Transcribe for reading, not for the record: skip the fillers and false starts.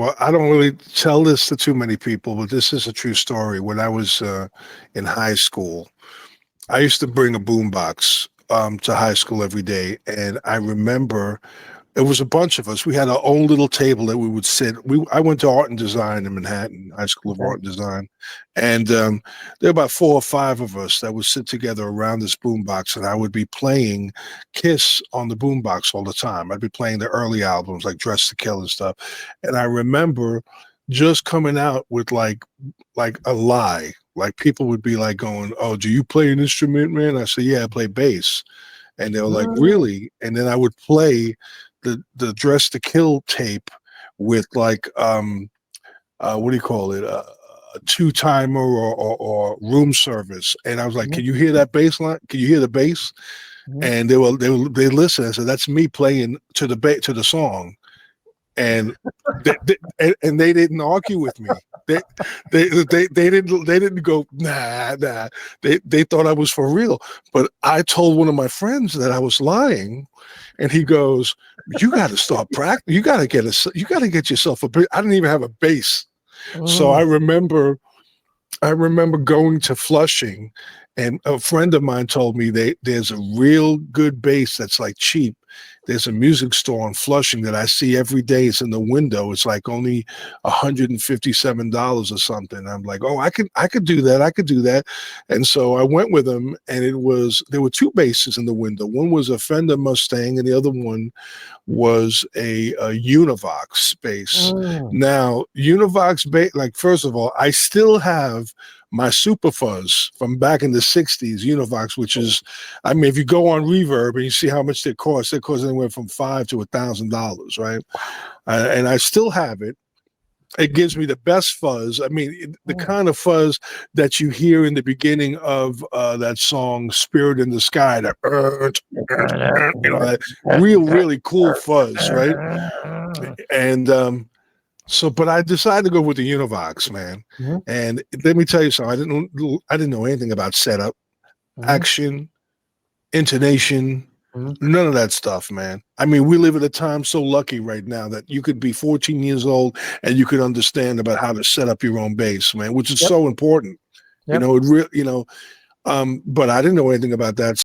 Well, I don't really tell this to too many people, but this is a true story. When I was in high school, I used to bring a boombox to high school every day, and I remember it was a bunch of us. We had our own little table that we would sit. I went to art and design in Manhattan, High School of Okay. Art and Design, and there were about 4 or 5 of us that would sit together around this boombox, and I would be playing Kiss on the boombox all the time. I'd be playing the early albums like Dress to Kill and stuff, and I remember just coming out with like a lie. Like people would be like going, "Oh, do you play an instrument, man?" I said, "Yeah, I play bass." And they were like, Mm, "Really?" And then I would play the Dress to Kill tape with like what do you call it? A two timer or room service. And I was like, mhm, "Can you hear that bass line? Can you hear the bass?" mhm. And they listened. I said, "That's me playing to the song." And and they didn't argue with me. They didn't go nah. They thought I was for real. But I told one of my friends that I was lying, and he goes, "You got to start practicing. You got to get yourself a bass." I didn't even have a bass, so Mm, I remember going to Flushing, and a friend of mine told me there's a real good bass that's like cheap. There's a music store in Flushing that I see every day. It's in the window. It's like only $157 or something. I'm like, oh, I could do that. I could do that. And so I went with him, and there were two basses in the window. One was a Fender Mustang, and the other one was a Univox space. mm, Now, Univox bass, like first of all, I still have my Super Fuzz from back in the '60s, Univox, which is, I mean, if you go on Reverb and you see how much they cost anywhere from $500 to $1,000, right? And I still have it. It gives me the best fuzz. I mean, the mm. kind of fuzz that you hear in the beginning of that song "Spirit in the Sky," that that really cool fuzz, right? And so, but I decided to go with the Univox, man. Mhm, And let me tell you something. I didn't know anything about setup, mhm, action, intonation, mhm. none of that stuff, man. I mean, we live at a time so lucky right now that you could be 14 years old and you could understand about how to set up your own bass, man, which is Yep, so important. yep. It really, but I didn't know anything about that.